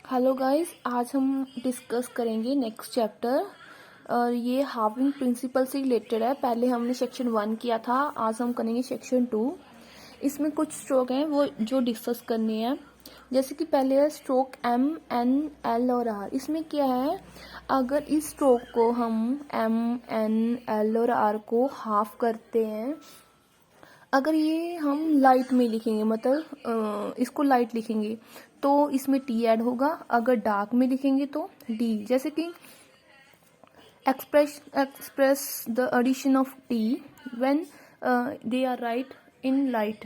Hello guys, आज हम discuss करेंगे नेक्स्ट चैप्टर और ये हाफिंग प्रिंसिपल से रिलेटेड है। पहले हमने सेक्शन 1 किया था, आज हम करेंगे सेक्शन 2। इसमें कुछ स्ट्रोक हैं वो जो डिस्कस करने हैं। जैसे कि पहले है स्ट्रोक एम, एन, एल और आर। इसमें क्या है, अगर इस स्ट्रोक को हम एम, एन, एल और आर को हाफ करते हैं, अगर ये हम लाइट में लिखेंगे मतलब इसको लाइट लिखेंगे तो इसमें टी ऐड होगा। अगर डार्क में लिखेंगे तो डी। जैसे कि express the addition of T when they are write in light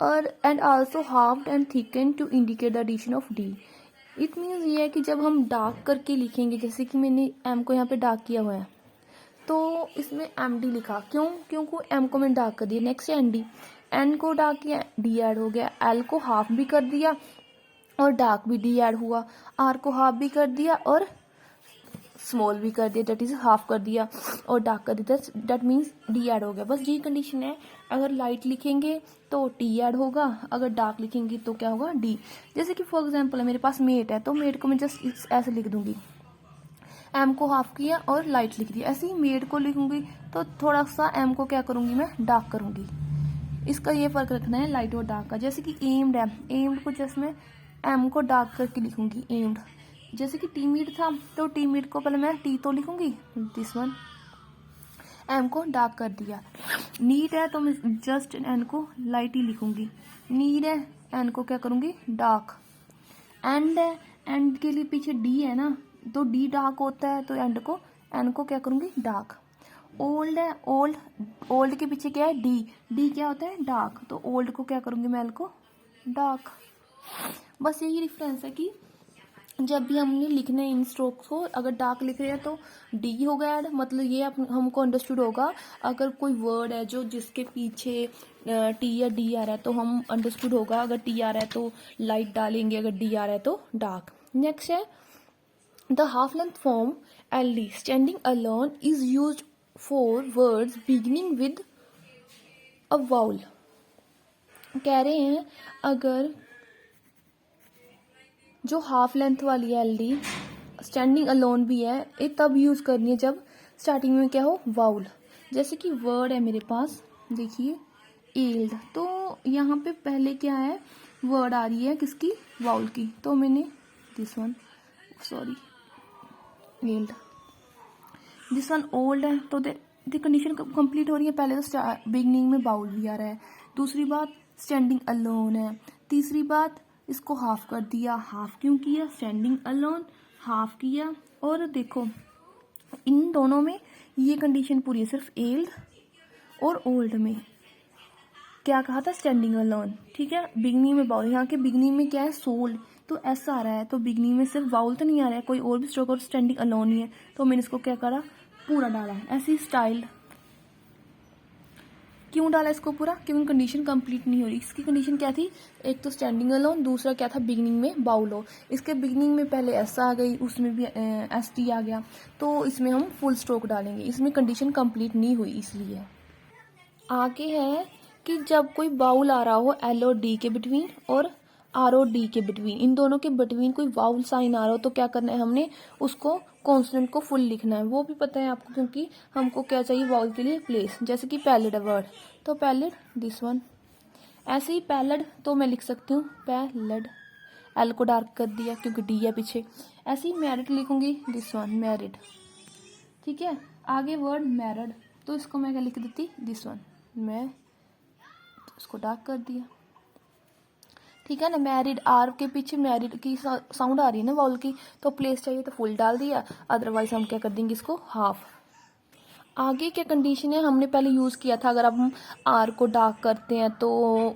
और and also halved and thicken to indicate the addition of D. It means ये है कि जब हम डार्क करके लिखेंगे, जैसे कि मैंने एम को यहाँ पे डार्क किया हुआ है तो इसमें एम डी लिखा, क्योंकि एम को मैंने डार्क कर दिया। नेक्स्ट एन डी, एन को डार्क किया, डी ऐड हो गया। एल को हाफ भी कर दिया और डार्क भी डी ऐड हुआ। आर को हाफ भी कर दिया और स्मॉल भी कर दिया, दैट इज हाफ कर दिया और डार्क कर दिया, दैट मीन्स डी ऐड हो गया। बस ये कंडीशन है, अगर लाइट लिखेंगे तो टी ऐड होगा, अगर डार्क लिखेंगे तो क्या होगा, डी। जैसे कि फॉर एग्जाम्पल मेरे पास मेट है तो मेट को मैं जस्ट ऐसे लिख दूंगी, एम को हाफ किया और लाइट लिख दिया। ऐसे ही मेड को लिखूंगी तो थोड़ा सा एम को क्या करूंगी, मैं डार्क करूंगी। इसका ये फर्क रखना है लाइट और डार्क का। जैसे कि एम्ड है, एम्ड को जैसे मैं एम को डार्क करके लिखूंगी, एम्ड। जैसे कि टीमिड था तो टीमिड को पहले मैं टी तो लिखूंगी, दिस वन, एम को डार्क कर दिया। नीड है तो मैं जस्ट एन को लाइट ही लिखूंगी, नीड है, एन को क्या करूंगी, डार्क। एंड है, एंड के लिए पीछे डी है ना, तो डी डार्क होता है तो एंड को, एन को क्या करूंगी, डार्क। ओल्ड है, ओल्ड, ओल्ड के पीछे क्या है, डी, डी क्या होता है, डार्क, तो ओल्ड को क्या करूंगी मैं, एल को डार्क। बस यही डिफरेंस है कि जब भी हमने लिखने इन स्ट्रोक्स को, अगर डार्क लिख रहे हैं तो डी होगा ऐड, मतलब ये हमको अंडरस्टूड होगा। अगर कोई वर्ड है जो जिसके पीछे टी या डी आ रहा है तो हम अंडरस्टूड होगा, अगर टी आ रहा है तो लाइट डालेंगे, अगर डी आ रहा है तो डार्क। नेक्स्ट है the half length form L D standing alone is used for words beginning with a vowel. कह रहे हैं अगर जो हाफ लेंथ वाली है एल डी, स्टैंडिंग अलोन भी है, ये तब यूज करनी है जब स्टार्टिंग में क्या हो, वाउल। जैसे कि वर्ड है मेरे पास, देखिए एल्ड, तो यहाँ पे पहले क्या है, वर्ड आ रही है किसकी, वाउल की, तो मैंने दिस वन, सॉरी एल्ड, दिस वन ओल्ड है तो द कंडीशन कंप्लीट हो रही है। पहले तो बिगनिंग में वाउल भी आ रहा है, दूसरी बात स्टैंडिंग अलोन है, तीसरी बात इसको हाफ कर दिया, हाफ क्यों किया, स्टैंडिंग अलोन, हाफ किया। और देखो इन दोनों में ये कंडीशन पूरी है, सिर्फ एल्ड और ओल्ड में क्या कहा था, स्टैंडिंग अलोन, ठीक है। बिगनिंग में वाउल, यहाँ के बिगनिंग में क्या है, सोल्ड, तो ऐसा आ रहा है, तो बिगनिंग में सिर्फ वाउल तो नहीं आ रहा है, कोई और भी स्ट्रोक और स्टैंडिंग अलोन ही है, तो मैंने इसको क्या करा, पूरा डाला है। ऐसी स्टाइल क्यों डाला इसको पूरा, क्योंकि कंडीशन कंप्लीट नहीं हो रही। इसकी कंडीशन क्या थी, एक तो स्टैंडिंग अलोन, दूसरा क्या था, बिगनिंग में बाउल हो। इसके बिगनिंग में पहले एस आ गई, उसमें भी एस टी आ गया, तो इसमें हम फुल स्ट्रोक डालेंगे, इसमें कंडीशन कंप्लीट नहीं हुई इसलिए। आगे है कि जब कोई बाउल आ रहा हो एल और डी के बिटवीन और आर और डी के बिटवीन, इन दोनों के बिटवीन कोई वाउल साइन आ रहा हो तो क्या करना है, हमने उसको कॉन्सोनेंट को फुल लिखना है। वो भी पता है आपको, क्योंकि हमको क्या चाहिए वाउल के लिए, प्लेस। जैसे कि पैलेड वर्ड, तो पैलेड दिस वन, ऐसे ही पैलेड तो मैं लिख सकती हूँ पैलेड, एल को डार्क कर दिया क्योंकि डी है पीछे। ऐसे ही मैरिड लिखूंगी, दिस वन मैरिड, ठीक है। आगे वर्ड मैरिड, तो इसको मैं क्या लिख देती, दिस वन, मैं तो इसको डार्क कर दिया, ठीक है ना। मैरिड, आर के पीछे मैरिड की साउंड आ रही है ना वाउल की, तो प्लेस चाहिए तो फुल डाल दिया, अदरवाइज हम क्या कर देंगे इसको, हाफ। आगे क्या कंडीशन है, हमने पहले यूज़ किया था, अगर अब हम आर को डार्क करते हैं तो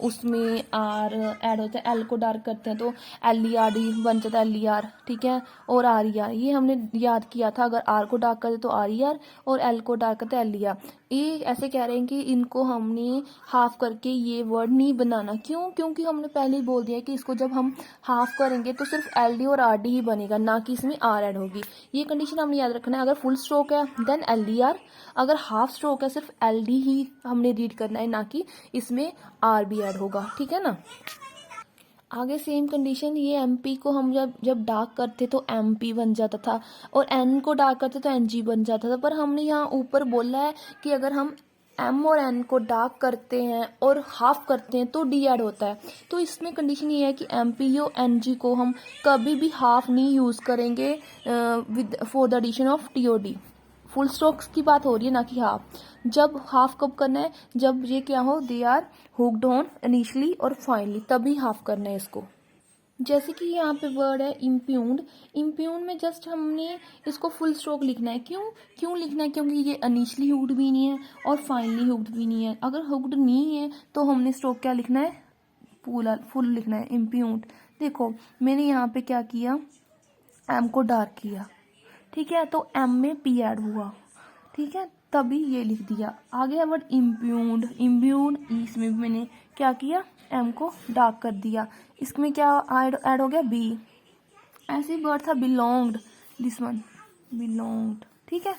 उसमें आर ऐड होता है, एल को डार्क करते हैं तो एल ई आर डी बन जाता है, एल ई आर, ठीक है, और आर ई आर, ये हमने याद किया था। अगर आर को डार्क करते तो आर ई आर और एल को डार्क करते एल ई आर। ये ऐसे कह रहे हैं कि इनको हमने हाफ करके ये वर्ड नहीं बनाना, क्यों, क्योंकि हमने पहले ही बोल दिया कि इसको जब हम हाफ करेंगे तो सिर्फ एल डी और आर डी ही बनेगा, ना कि इसमें आर ऐड होगी। ये कंडीशन हमने याद रखना है। अगर फुल स्ट्रोक है देन एल डी आर, अगर हाफ स्ट्रोक है सिर्फ एल डी ही हमने रीड करना है, ना कि इसमें आर भी ऐड होगा, ठीक है ना। आगे सेम कंडीशन, ये MP को हम जब जब डार्क करते तो MP बन जाता था, और N को डार्क करते तो NG बन जाता था। पर हमने यहाँ ऊपर बोला है कि अगर हम M और N को डार्क करते हैं और हाफ करते हैं तो D ऐड होता है। तो इसमें कंडीशन ये है कि MP और NG को हम कभी भी हाफ नहीं यूज़ करेंगे with for the addition of T और D। फुल स्टॉक्स की बात हो रही है, ना कि हाफ। जब हाफ कब करना है, जब ये क्या हो, they are hooked on initially और फाइनली, तभी हाफ करना है इसको। जैसे कि यहाँ पे वर्ड है इम्प्यून्ड। इम्प्यून्ड में जस्ट हमने इसको फुल स्ट्रोक लिखना है। क्यों लिखना है? क्योंकि ये इनिशियली हुक्ड भी नहीं है और फाइनली हुक्ड भी नहीं है। अगर हुक्ड नहीं है तो हमने स्ट्रोक क्या लिखना है, फुल लिखना है, इम्प्यून्ड। देखो मैंने यहाँ पे क्या किया, एम को डार्क किया, ठीक है, तो एम में पी ऐड हुआ, ठीक है, तभी ये लिख दिया। आगे है वर्ड इम्प्यून्ड। इसमें भी मैंने क्या किया, एम को डार्क कर दिया। इसमें क्या ऐड हो गया, बी। ऐसे वर्ड था बिलोंग्ड, दिस वन बिलोंग्ड, ठीक है।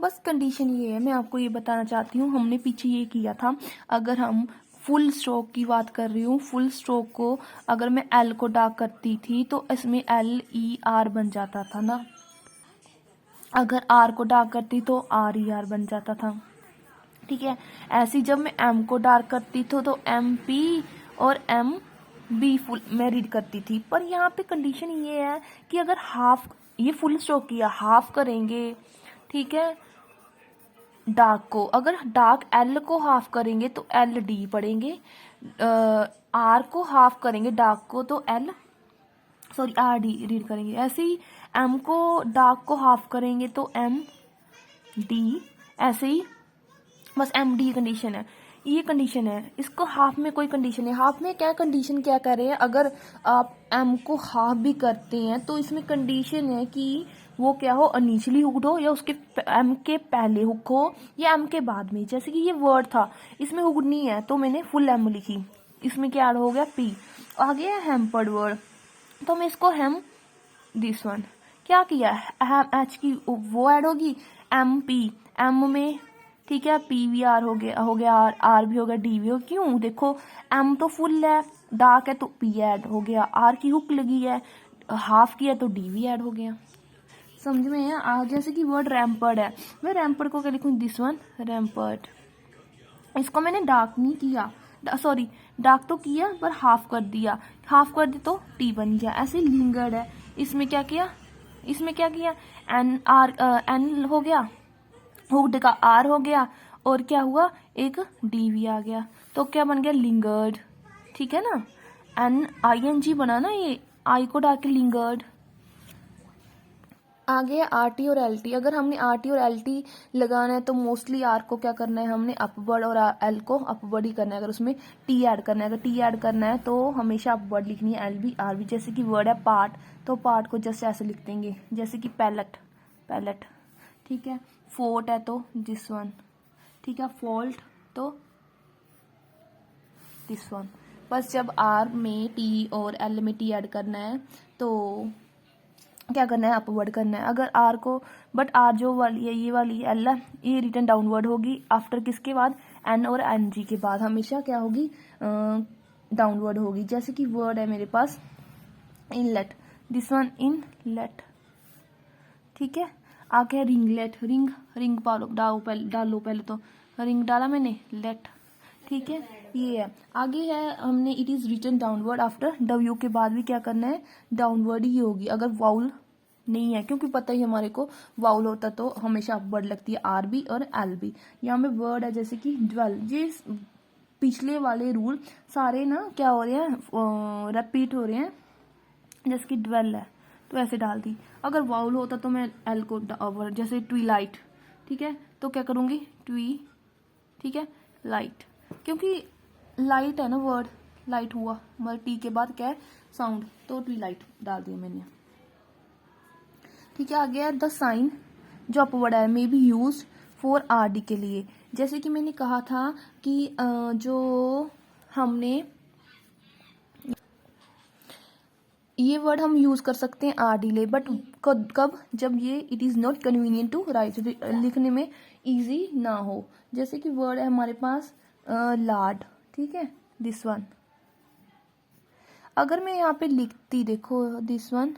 बस कंडीशन ये है, मैं आपको ये बताना चाहती हूँ, हमने पीछे ये किया था। अगर हम फुल स्ट्रोक की बात कर रही हूँ, फुल स्ट्रोक को अगर मैं एल को डार्क करती थी तो इसमें LER बन जाता था ना। अगर आर को डार्क करती तो RER बन जाता था, ठीक है। ऐसे जब मैं एम को डार्क करती तो MP और MB फुल मैं रीड करती थी। पर यहाँ पे कंडीशन ये है कि अगर हाफ, ये फुल स्ट्रोक किया, हाफ करेंगे, ठीक है, डार्क को, अगर डार्क L को हाफ करेंगे तो LD पढ़ेंगे, R को हाफ करेंगे डार्क को तो RD रीड करेंगे। ऐसे ही M को डार्क को हाफ करेंगे तो MD, ऐसे ही बस MD कंडीशन है, ये कंडीशन है। इसको हाफ में कोई कंडीशन है, हाफ में क्या कंडीशन क्या कर रहे हैं, अगर आप M को हाफ भी करते हैं तो इसमें कंडीशन है कि वो क्या हो, इनिशियली हुक्ड हो या उसके M के पहले हुक हो या M के बाद में। जैसे कि ये वर्ड था, इसमें हुक्ड नहीं है तो मैंने फुल M लिखी, इसमें क्या ऐड हो गया, P। आगे है हेम्पर्ड वर्ड, तो मैं इसको हेम, दिस वन क्या किया, H की वो ऐड होगी, MP, M में, ठीक है, PVR हो गया R भी हो गया, D भी हो गया। क्यों, देखो M तो फुल है, डार्क है तो P ऐड हो गया, R की हुक लगी है, हाफ किया तो D भी ऐड हो गया। समझ में है? जैसे कि वर्ड रैम्पर्ड है, मैं रैम्पर्ड को क्या लिखूँ, दिस वन रैम्पर्ड। इसको मैंने डार्क नहीं किया, सॉरी डार्क तो किया पर हाफ कर दिया, हाफ कर दी तो T बन गया। ऐसे लिंगर्ड है, इसमें क्या किया, N हो गया, हुक्ड का R हो गया, और क्या हुआ, एक D भी आ गया, तो क्या बन गया, लिंगर्ड, ठीक है ना। ING बना ना, ये I को डाल के लिंगर्ड। आगे RT और LT। अगर हमने RT और LT लगाना है तो मोस्टली R को क्या करना है, हमने अपवर्ड, और L को अपवर्ड ही करना है। अगर उसमें T ऐड करना है, अगर T ऐड करना है तो हमेशा अपवर्ड लिखनी है, LB RB। जैसे कि वर्ड है पार्ट, तो पार्ट को जस्ट ऐसे लिख देंगे, जैसे कि पैलेट, ठीक है। फोर्ट है तो दिस वन, ठीक है। फॉल्ट तो दिस वन। बस जब R में T और L में T ऐड करना है तो क्या करना है, अपवर्ड करना है। अगर R को, बट R जो वाली है, ये वाली L है, ये रिटर्न डाउनवर्ड होगी। आफ्टर किसके बाद, N और NG के बाद हमेशा क्या होगी, डाउनवर्ड होगी। जैसे कि वर्ड है मेरे पास इनलेट, दिस वन इनलेट, ठीक है। आगे है रिंगलेट, रिंग डालो पहले तो रिंग डाला मैंने, लेट, ठीक है, ये है। आगे है हमने it is written downward after, W के बाद भी क्या करना है, डाउनवर्ड ही होगी। अगर वाउल नहीं है, क्योंकि पता ही हमारे को वाउल होता तो हमेशा अपवर्ड लगती है, RB और LB। यहाँ में वर्ड है जैसे कि ड्वेल, ये पिछले वाले रूल सारे ना क्या हो रहे हैं, रिपीट हो रहे हैं। जैसे कि ड्वेल है तो ऐसे डाल दी। अगर वाउल होता तो मैं L को जैसे ट्वीलाइट, ठीक है, तो क्या करूँगी, ट्वी, ठीक है, लाइट, क्योंकि लाइट है ना वर्ड, लाइट हुआ, मगर T के बाद क्या है, साउंड, तो ट्वीलाइट डाल दिया मैंने, ठीक है। आगे है द साइन, जो अपवर्ड है, may be use for RD के लिए। जैसे कि मैंने कहा था कि जो हमने ये वर्ड हम यूज कर सकते हैं RD ले, बट कब, जब ये it is not convenient to write, लिखने में इजी ना हो। जैसे कि वर्ड है हमारे पास लाड, ठीक है, दिस वन। अगर मैं यहाँ पे लिखती, देखो दिस वन,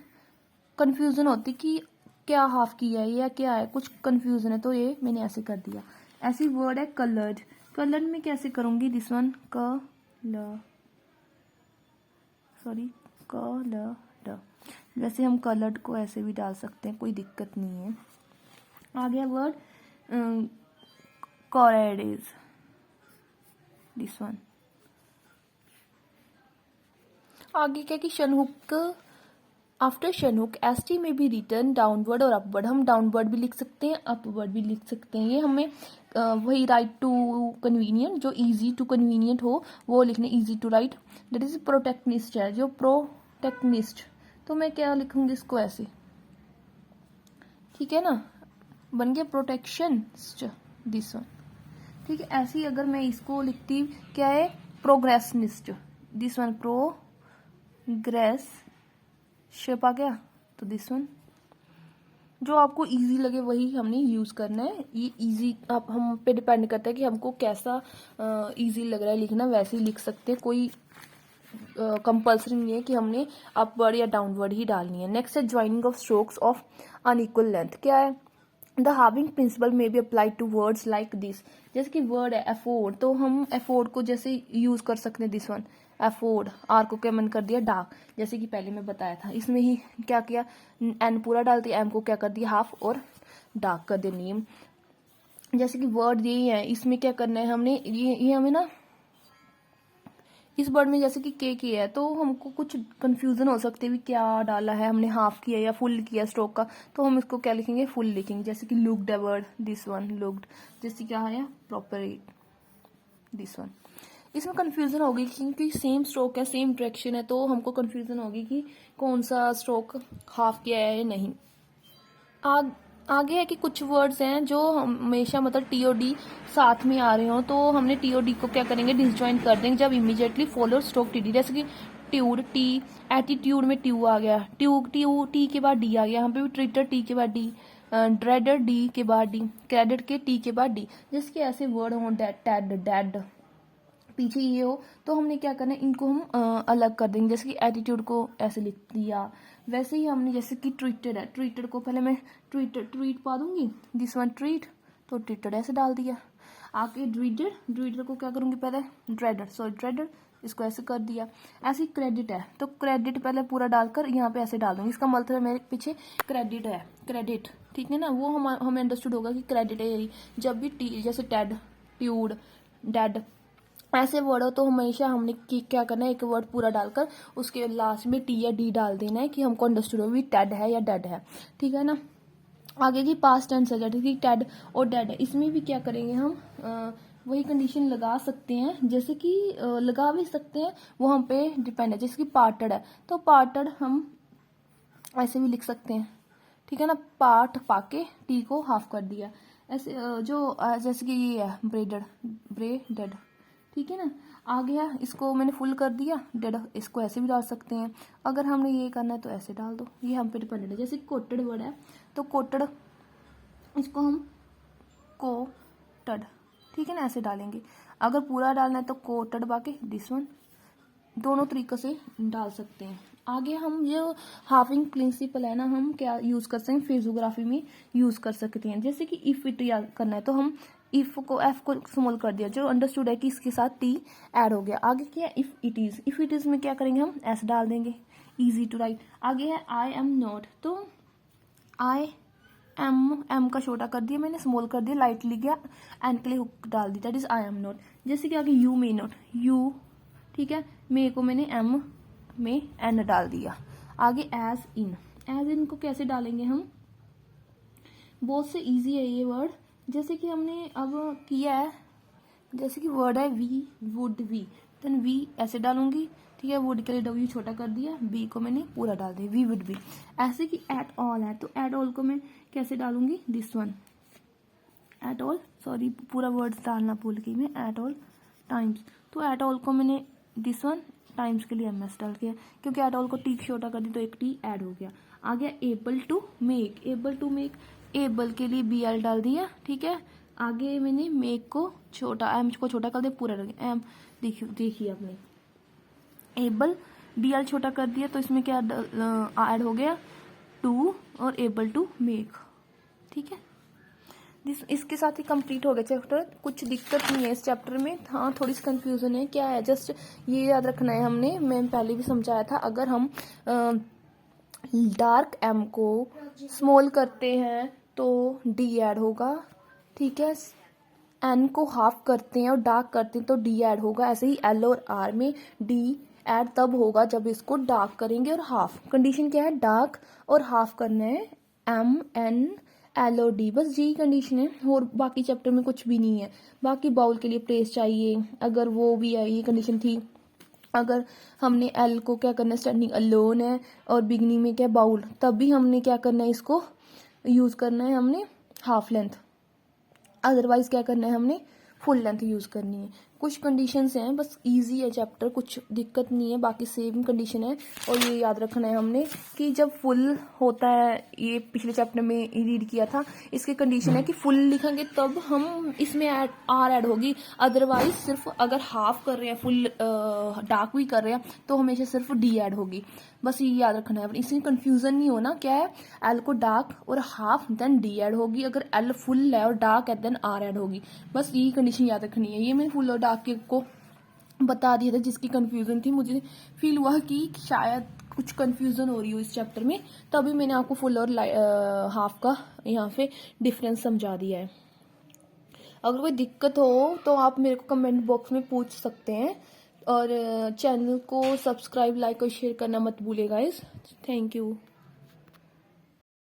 कंफ्यूजन होती कि क्या हाफ किया है या क्या है, कुछ कंफ्यूजन है, तो ये मैंने ऐसे कर दिया। ऐसी वर्ड है कलर्ड, कलर्ड में कैसे करूंगी, दिस वन कलर्ड। वैसे हम कलर्ड को ऐसे भी डाल सकते हैं, कोई दिक्कत नहीं है। आ गया वर्ड कॉरेडेज, दिस वन। आगे क्या कि शनहुक, आफ्टर शनहुक एस टी में भी रिटर्न डाउनवर्ड और अपवर्ड। हम डाउनवर्ड भी लिख सकते हैं, अपवर्ड भी लिख सकते हैं। ये हमें वही राइट टू कन्वीनियंट, जो इजी टू कन्वीनियंट हो वो लिखने, easy to write. That is protectionist है, जो प्रोटेक्टनिस्ट, तो मैं क्या लिखूंगी इसको ऐसे, ठीक है ना, बन गया प्रोटेक्शनिस्ट, दिस वन। ठीक है, ऐसे ही अगर मैं इसको लिखती, क्या है, प्रोग्रेसनिस्ट, दिस वन, प्रोग्रेस शेप आ गया, तो दिस वन। जो आपको इजी लगे वही हमने यूज करना है। ये इजी आप हम पे डिपेंड करता है कि हमको कैसा इजी लग रहा है लिखना, वैसे ही लिख सकते हैं। कोई कंपल्सरी नहीं है कि हमने अपवर्ड या डाउनवर्ड ही डालनी है। नेक्स्ट है joining of strokes of unequal length. क्या है, the halving principle may be applied to words like this. जैसे कि वर्ड है अफोर्ड, तो हम अफोर्ड को जैसे यूज कर सकते हैं, दिस वन अफोर्ड। आर को क्या मन कर दिया डार्क, जैसे कि पहले मैं बताया था। इसमें ही क्या किया, एन पूरा डाल दिया, एम को क्या कर दिया हाफ और डार्क कर दिया नेम। जैसे कि वर्ड यही है, इसमें क्या करना है हमने, ये हमें ना, इस वर्ड में जैसे कि के है, तो हमको कुछ कंफ्यूजन हो सकती है भी क्या डाला है हमने, हाफ किया या फुल किया स्ट्रोक का, तो हम इसको क्या लिखेंगे, फुल लिखेंगे। जैसे कि लुक्ड है वर्ड, दिस वन लुक्ड, जैसे क्या है प्रॉपर, दिस वन। इसमें कंफ्यूजन होगी क्योंकि सेम स्ट्रोक है, सेम डायरेक्शन है, तो हमको कंफ्यूजन होगी कि कौन सा स्ट्रोक हाफ किया है या नहीं। आगे है कि कुछ वर्ड्स हैं जो हमेशा मतलब टी और डी साथ में आ रहे हो, तो हमने टी और डी को क्या करेंगे, डिसजॉइन कर देंगे जब immediately follow stroke T D. जैसे कि ट्यूड टी, एटीट्यूड में ट्यू आ गया, टी के बाद डी आ गया, यहाँ पे भी ट्रीटर टी के बाद डी, ड्रेडर डी के बाद डी, क्रेडिट के टी के बाद डी। जिसके ऐसे वर्ड हो डेड डेड पीछे ये हो, तो हमने क्या करना है, इनको हम अलग कर देंगे। जैसे कि एटीट्यूड को ऐसे लिख दिया, वैसे ही हमने जैसे कि ट्रीटेड है, ट्रीटेड को पहले मैं ट्रीट पा दूंगी, दिस वन ट्रीट, तो ट्रीटेड ऐसे डाल दिया। आके ड्रीडर को क्या करूंगी, पहले ड्रेडर, इसको ऐसे कर दिया। ऐसे क्रेडिट है, तो क्रेडिट पहले पूरा डालकर यहाँ पे ऐसे डाल दूंगी। इसका मतलब मेरे पीछे क्रेडिट है, क्रेडिट, ठीक है ना, वो हमें अंडरस्टूड होगा कि क्रेडिट है यही। जब भी टी जैसे टेड, ट्यूड, डेड ऐसे वर्ड हो, तो हमेशा हमने क्या करना है, एक वर्ड पूरा डालकर उसके लास्ट में टी या डी डाल देना है कि हमको अंडरस्टूड हो भी टेड है या डेड है, ठीक है ना। आगे की पास्ट टेंस है, जैसे कि टेड और डेड है, इसमें भी क्या करेंगे हम, वही कंडीशन लगा सकते हैं, जैसे कि लगा भी सकते हैं, वो हम पे डिपेंड है। जैसे कि पार्टेड है, तो पार्टेड हम ऐसे भी लिख सकते हैं, ठीक है ना, पार्ट पाके टी को हाफ कर दिया ऐसे। जैसे कि ये है ब्रेडेड, ठीक है ना। आ गया, इसको मैंने फुल कर दिया, डेड, इसको ऐसे भी डाल सकते हैं। अगर हमने ये करना है तो ऐसे डाल दो, ये हम पे डिपेंडेंट है। जैसे कोटेड वर्ड है, तो कोटेड, इसको हम कोटेड, ठीक है ना, ऐसे डालेंगे। अगर पूरा डालना है तो कोटेड बाकी दिस वन, दोनों तरीकों से डाल सकते हैं। आगे हम जो हाफिंग प्रिंसिपल है ना, हम क्या यूज कर सकते हैं, फिजियोग्राफी में यूज कर सकते हैं। जैसे कि इफ इट करना है, तो हम इफ को एफ को स्मॉल कर दिया, जो अंडरस्टूड है कि इसके साथ टी ऐड हो गया। आगे क्या है, इफ इट इज में क्या करेंगे, हम ऐसे डाल देंगे, इजी टू राइट। आगे है आई एम नॉट, तो आई एम का छोटा कर दिया मैंने, स्मॉल कर दिया, लाइटली गया, एन के लिए हुक डाल दी, that is I am not. जैसे कि आगे यू मे नॉट, यू, ठीक है, मे को मैंने एम में एन डाल दिया। आगे एज इन को कैसे डालेंगे हम, बहुत से इजी है ये वर्ड। जैसे कि हमने अब किया है, जैसे कि वर्ड है we would we, then we ऐसे डालूंगी, ठीक है, वुड के लिए डब्ल्यू छोटा कर दिया, बी को मैंने पूरा डाल दिया, वी वुड बी। ऐसे कि एट ऑल है, तो एट ऑल को मैं कैसे डालूंगी, this one at all, sorry पूरा वर्ड डालना भूल गई मैं, एट ऑल टाइम्स, तो एट ऑल को मैंने दिस वन टाइम्स के लिए एम एस डाल दिया, क्योंकि एट ऑल को टी छोटा कर दी तो एक टी ऐड हो गया। आ गया एबल टू मेक, एबल के लिए बी एल डाल दिया, ठीक है। आगे मैंने मेक को छोटा, एम को छोटा कर दिया, पूरा डाल दिया एम, देखिए आपने एबल DL छोटा कर दिया तो इसमें क्या ऐड हो गया, टू और एबल टू मेक। ठीक है, इसके साथ ही कंप्लीट हो गया चैप्टर। कुछ दिक्कत नहीं है इस चैप्टर में, हाँ थोड़ी सी कंफ्यूजन है, क्या है जस्ट ये याद रखना है हमने, मैंने पहले भी समझाया था, अगर हम डार्क एम को स्मॉल करते हैं तो डी ऐड होगा। ठीक है, एन को हाफ करते हैं और डार्क करते हैं तो डी ऐड होगा। ऐसे ही एल और आर में डी ऐड तब होगा जब इसको डार्क करेंगे और हाफ। कंडीशन क्या है, डार्क और हाफ करना है, एम एन एल और डी, बस जी कंडीशन है, और बाकी चैप्टर में कुछ भी नहीं है। बाकी बाउल के लिए प्लेस चाहिए, अगर वो भी है, ये कंडीशन थी। अगर हमने एल को क्या करना है, स्टैंडिंग अलोन है और बिगनिंग में क्या बाउल, तब भी हमने क्या करना है, इसको यूज़ करना है हमने हाफ लेंथ, अदरवाइज क्या करना है, हमने फुल लेंथ यूज़ करनी है। कुछ कंडीशंस हैं, बस इजी है चैप्टर, कुछ दिक्कत नहीं है, बाकी सेम कंडीशन है। और ये याद रखना है हमने कि जब फुल होता है, ये पिछले चैप्टर में रीड किया था, इसकी कंडीशन है कि फुल लिखेंगे तब हम इसमें आर ऐड होगी, अदरवाइज सिर्फ अगर हाफ कर रहे हैं, फुल डार्क भी कर रहे हैं तो हमेशा सिर्फ डी ऐड होगी। बस ये याद रखना है, इसमें कंफ्यूजन नहीं होना, क्या है, एल को डार्क और हाफ देन डी ऐड होगी, अगर एल फुल है और डार्क है देन आर ऐड होगी। बस यही कंडीशन याद रखनी है। ये मैंने फुल और डार्क को बता दिया था, जिसकी कंफ्यूजन थी, मुझे फील हुआ कि शायद कुछ कंफ्यूजन हो रही हो इस चैप्टर में, तभी मैंने आपको फुल और हाफ का यहाँ पे डिफरेंस समझा दिया है। अगर कोई दिक्कत हो तो आप मेरे को कमेंट बॉक्स में पूछ सकते हैं, और चैनल को सब्सक्राइब, लाइक और शेयर करना मत भूलिएगा गाइस। Thank you.